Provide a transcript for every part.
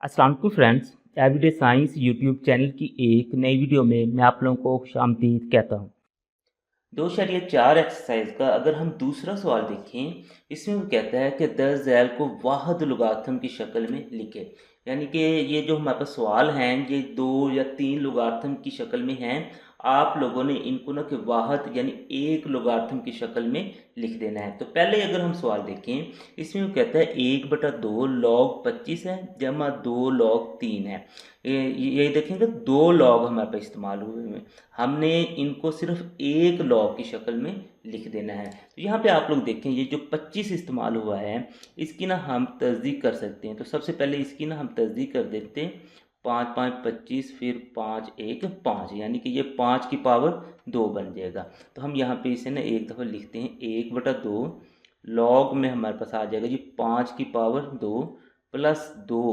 अस्सलाम वालेकुम friends. Everyday science YouTube channel की एक नई वीडियो में मैं आप लोगों को खुशामदीद कहता हूँ। 2.4 एक्सरसाइज का अगर हम दूसरा सवाल देखें, इसमें वो कहता है कि द ज़ैल को वाहिद लुगातम की शक्ल में लिखे। यानी कि ये जो हमारे पास सवाल हैं ये 2 या 3 लुगातम की शक्ल में हैं। आप लोगों ने इनको ना कि वाहिद यानी एक लुगातम की शक्ल में लिख देना है। तो पहले अगर हम सवाल देखें, इसमें वो कहता है 1/2 log 25 है जमा 2 log 3 है। ये देखेंगे 2 log हमारे पास इस्तेमाल हुए हैं। हमने इनको सिर्फ एक लॉग की शक्ल में लिख देना है। तो यहाँ पे आप लोग देखें ये जो 25 इस्तेमाल हुआ है इसकी ना हम तस्दीक कर सकते हैं। तो सबसे पहले इसकी ना हम तस्दीक कर देते हैं। 5 5 25 फिर 5 1 5 यानी कि ये 5 की पावर 2 बन जाएगा। तो हम यहाँ पे इसे ना एक दफ़ा लिखते हैं 1/2 लॉग में हमारे पास आ जाएगा जी 5 की पावर 2 प्लस 2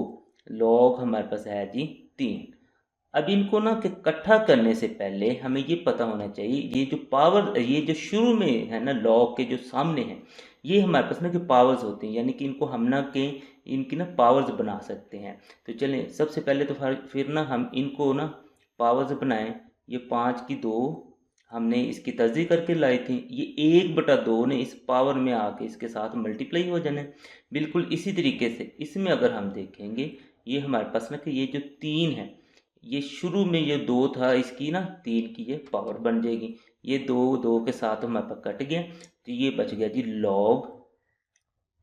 लॉग हमारे पास है जी 3। अब इनको ना कि इकट्ठा करने से पहले हमें ये पता होना चाहिए ये जो पावर ये जो शुरू में है ना लॉग के जो सामने हैं ये हमारे पास ना कि पावर्स होते हैं, यानी कि इनको हम ना के इनकी ना पावर्स बना सकते हैं। तो चलें सबसे पहले तो फिर ना हम इनको ना पावर्स बनाएं। ये 5 की 2 हमने इसकी तर्जी करके लाई थी, ये 1/2 ने इस पावर में आके इसके साथ मल्टीप्लाई हो जाना है। बिल्कुल इसी तरीके से इसमें अगर हम देखेंगे ये हमारे पास ना कि ये जो 3 है ये शुरू में ये 2 था इसकी ना 3 की ये पावर बन जाएगी। ये 2 2 के साथ हमारे पास कट गया तो ये बच गया जी लॉग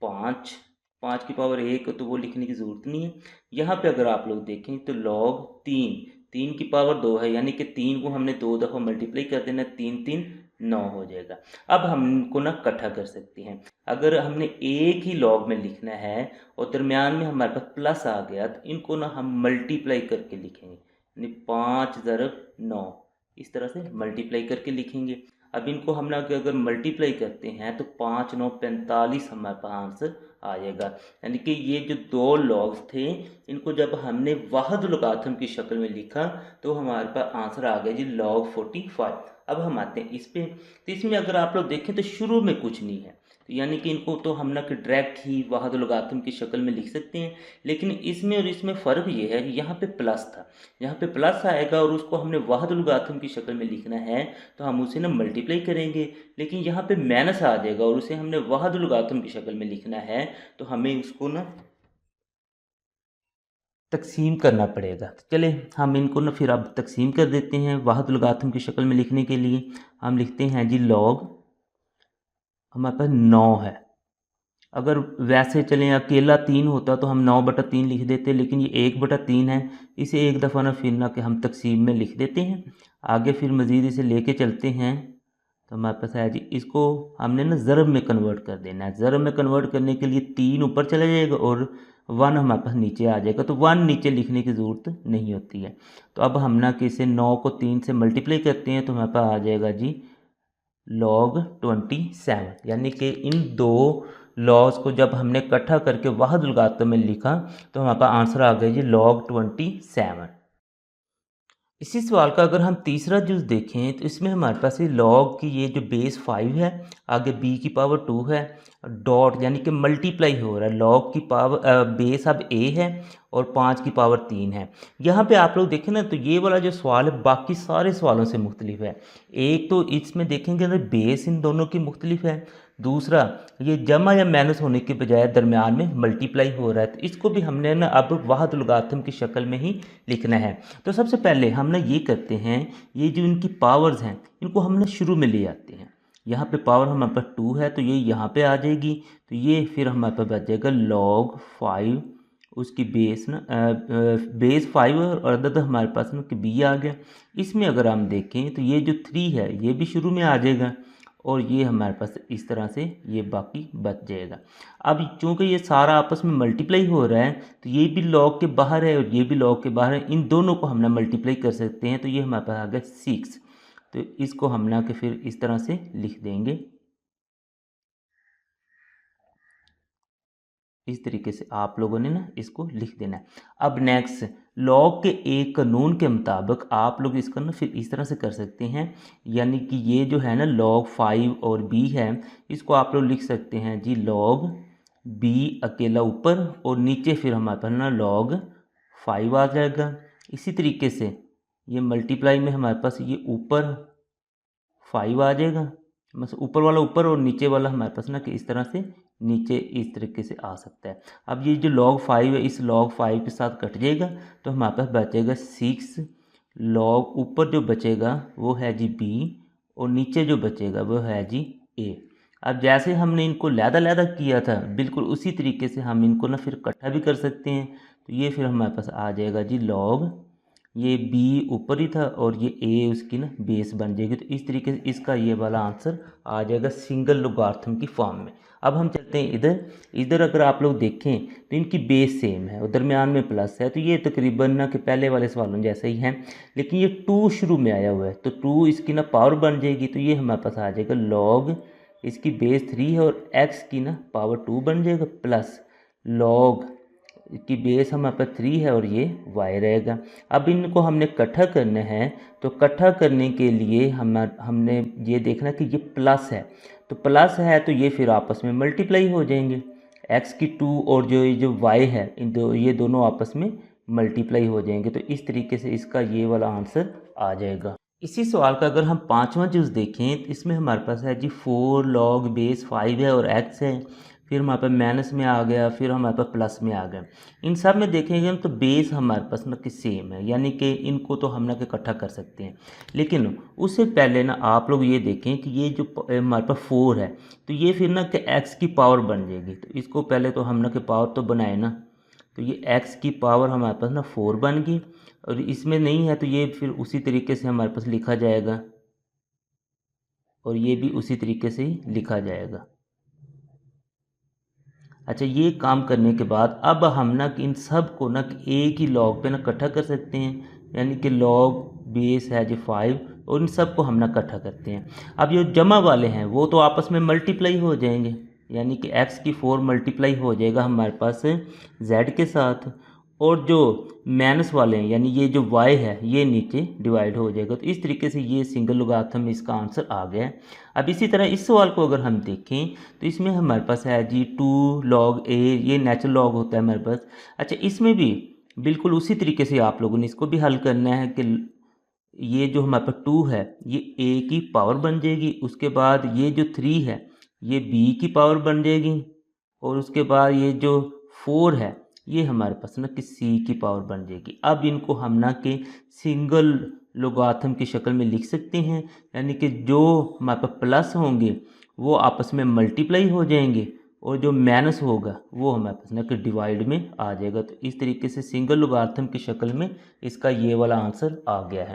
5। 5 की पावर 1 तो वो लिखने की ज़रूरत नहीं है। यहाँ पे अगर आप लोग देखें तो लॉग 3 3 की पावर 2 है, यानी कि 3 को हमने 2 दफ़ा मल्टीप्लाई कर देना, 3 3 9 हो जाएगा। अब हम इनको ना इकट्ठा कर सकते हैं। अगर हमने एक ही लॉग में लिखना है और दरमियान में हमारे पास प्लस आ गया तो इनको ना हम मल्टीप्लाई करके लिखेंगे, यानी 5 ज़रब 9 इस तरह से मल्टीप्लाई करके लिखेंगे। अब इनको हम ना अगर मल्टीप्लाई करते हैं तो 5 9 45 हमारे पास आंसर आ जाएगा। यानी कि ये जो 2 लॉग्स थे इनको जब हमने वाहिद लुगातम की शक्ल में लिखा तो हमारे पास आंसर आ गया जी log 45। अब हम आते हैं इस पे। तो इसमें अगर आप लोग देखें तो शुरू में कुछ नहीं है, तो यानी कि इनको तो हम ना कि डायरेक्ट ही वाहिद लुगातम की शक्ल में लिख सकते हैं। लेकिन इसमें और इसमें फ़र्क ये है कि यहाँ पे प्लस था, यहाँ पे प्लस आएगा और उसको हमने वाहिद लुगातम की शक्ल में लिखना है तो हम उसे ना मल्टीप्लाई करेंगे। लेकिन यहाँ पे माइनस आ जाएगा और उसे हमने वाहिद लुगातम की शक्ल में लिखना है तो हमें उसको ना तकसीम करना पड़ेगा। तो चले हम इनको ना फिर अब तकसीम कर देते हैं। वाहिद लुगातम की शक्ल में लिखने के लिए हम लिखते हैं जी लॉग हमारे पास 9 है। अगर वैसे चलें अकेला 3 होता तो हम 9/3 लिख देते, लेकिन ये 1/3 है। इसे एक दफ़ा ना फिर ना कि हम तकसीम में लिख देते हैं। आगे फिर मज़ीद इसे लेके चलते हैं तो हमारे पास है जी इसको हमने ना ज़रब में कन्वर्ट कर देना है। ज़रब में कन्वर्ट करने के लिए 3 ऊपर चला जाएगा और 1 हमारे पास नीचे आ जाएगा, तो 1 नीचे लिखने की ज़रूरत नहीं होती है। तो अब हम ना कि इसे 9 को 3 से मल्टीप्लाई करते हैं तो हमारे पास आ जाएगा जी log 27। यानी कि इन दो लॉज को जब हमने इकट्ठा करके वाहिद लुगातम में लिखा तो हमारे पास आंसर आ गया जी log 27। इसी सवाल का अगर हम तीसरा जुज़ देखें तो इसमें हमारे पास ये लॉग की ये जो बेस 5 है, आगे b की पावर 2 है, डॉट यानी कि मल्टीप्लाई हो रहा है। लॉग की पावर बेस अब a है और 5 की पावर 3 है। यहाँ पे आप लोग देखें ना तो ये वाला जो सवाल है बाकी सारे सवालों से मुख्तलिफ है। एक तो इसमें देखेंगे ना बेस इन दोनों की मुख्तलिफ है, दूसरा ये जमा या माइनस होने के बजाय दरमियान में मल्टीप्लाई हो रहा है, तो इसको भी हमने ना अब वाहिद लुगातम की शक्ल में ही लिखना है। तो सबसे पहले हम ना ये करते हैं, ये जो इनकी पावर्स हैं इनको हम ना शुरू में ले आते हैं। यहाँ पे पावर हमारे पास 2 है तो ये यहाँ पे आ जाएगी, तो ये फिर हमारे पास बच जाएगा log 5, उसकी बेस ना बेस 5 और अदद हमारे पास ना कि b आ गया। इसमें अगर हम देखें तो ये जो 3 है ये भी शुरू में आ जाएगा और ये हमारे पास इस तरह से ये बाकी बच जाएगा। अब चूंकि ये सारा आपस में मल्टीप्लाई हो रहा है तो ये भी लॉग के बाहर है और ये भी लॉग के बाहर है, इन दोनों को हम ना मल्टीप्लाई कर सकते हैं। तो ये हमारे पास आ गया 6, तो इसको हम ना कि फिर इस तरह से लिख देंगे। इस तरीके से आप लोगों ने ना इसको लिख देना है। अब नेक्स्ट लॉग के एक कानून के मुताबिक आप लोग इसका ना फिर इस तरह से कर सकते हैं, यानी कि ये जो है ना log 5 और b है इसको आप लोग लिख सकते हैं जी log b अकेला ऊपर और नीचे फिर हमारे पास ना log 5 आ जाएगा। इसी तरीके से ये मल्टीप्लाई में हमारे पास ये ऊपर 5 आ जाएगा, बस ऊपर वाला ऊपर और नीचे वाला हमारे पास ना कि इस तरह से नीचे इस तरीके से आ सकता है। अब ये जो log 5 है इस log 5 के साथ कट जाएगा तो हमारे पास बचेगा 6 log, ऊपर जो बचेगा वो है जी b और नीचे जो बचेगा वो है जी a। अब जैसे हमने इनको लैदा किया था बिल्कुल उसी तरीके से हम इनको ना फिर इकट्ठा भी कर सकते हैं। तो ये फिर हमारे पास आ जाएगा जी log, ये b ऊपर ही था और ये a उसकी ना बेस बन जाएगी। तो इस तरीके से इसका ये वाला आंसर आ जाएगा सिंगल लोगार्थम की फॉर्म में। अब हम चलते हैं इधर अगर आप लोग देखें तो इनकी बेस सेम है और दरमियान में प्लस है, तो ये तकरीबन ना कि पहले वाले सवालों जैसे ही हैं, लेकिन ये 2 शुरू में आया हुआ है तो 2 इसकी ना पावर बन जाएगी। तो ये हमारे पास आ जाएगा log, इसकी बेस 3 है और x की ना पावर 2 बन जाएगा, प्लस log की बेस हमारे पास 3 है और ये y रहेगा। अब इनको हमने इकट्ठा करना है तो इकट्ठा करने के लिए हमने ये देखना कि ये प्लस है, तो प्लस है तो ये फिर आपस में मल्टीप्लाई हो जाएंगे। x की 2 और जो y है ये दोनों आपस में मल्टीप्लाई हो जाएंगे। तो इस तरीके से इसका ये वाला आंसर आ जाएगा। इसी सवाल का अगर हम 5वां चीज़ देखें तो इसमें हमारे पास है जी 4 log बेस 5 है और x है, फिर हमारे पास माइनस में आ गया, फिर हमारे पास प्लस में आ गया। इन सब में देखेंगे तो बेस हमारे पास ना कि सेम है, यानी कि इनको तो हम ना कि इकट्ठा कर सकते हैं। लेकिन उससे पहले ना आप लोग ये देखें कि ये जो हमारे पास 4 है तो ये फिर ना कि x की पावर बन जाएगी। तो इसको पहले तो हम ना कि पावर तो बनाए ना, तो ये x की पावर हमारे पास ना 4 बन गई और इसमें नहीं है तो ये फिर उसी तरीके से हमारे पास लिखा जाएगा और ये भी उसी तरीके से ही लिखा जाएगा। अच्छा, ये काम करने के बाद अब हम ना इन सब को ना एक ही log पे ना इकट्ठा कर सकते हैं, यानी कि log बेस है जो 5 और इन सब को हम ना इकट्ठा करते हैं। अब जो जमा वाले हैं वो तो आपस में मल्टीप्लाई हो जाएंगे, यानी कि x की 4 मल्टीप्लाई हो जाएगा हमारे पास z के साथ, और जो माइनस वाले हैं यानी ये जो y है ये नीचे डिवाइड हो जाएगा। तो इस तरीके से ये सिंगल लोगारिथम में इसका आंसर आ गया है। अब इसी तरह इस सवाल को अगर हम देखें तो इसमें हमारे पास है जी 2 log a, ये नेचुरल लॉग होता है हमारे पास। अच्छा, इसमें भी बिल्कुल उसी तरीके से आप लोगों ने इसको भी हल करना है कि ये जो हमारे पास 2 है ये a की पावर बन जाएगी, उसके बाद ये जो 3 है ये b की पावर बन जाएगी, और उसके बाद ये जो 4 है ये हमारे पास ना कि c की पावर बन जाएगी। अब इनको हम ना कि सिंगल लोगारिथम की शक्ल में लिख सकते हैं, यानी कि जो हमारे पास प्लस होंगे वो आपस में मल्टीप्लाई हो जाएंगे और जो माइनस होगा वो हमारे पास ना कि डिवाइड में आ जाएगा। तो इस तरीके से सिंगल लोगारिथम की शक्ल में इसका ये वाला आंसर आ गया है।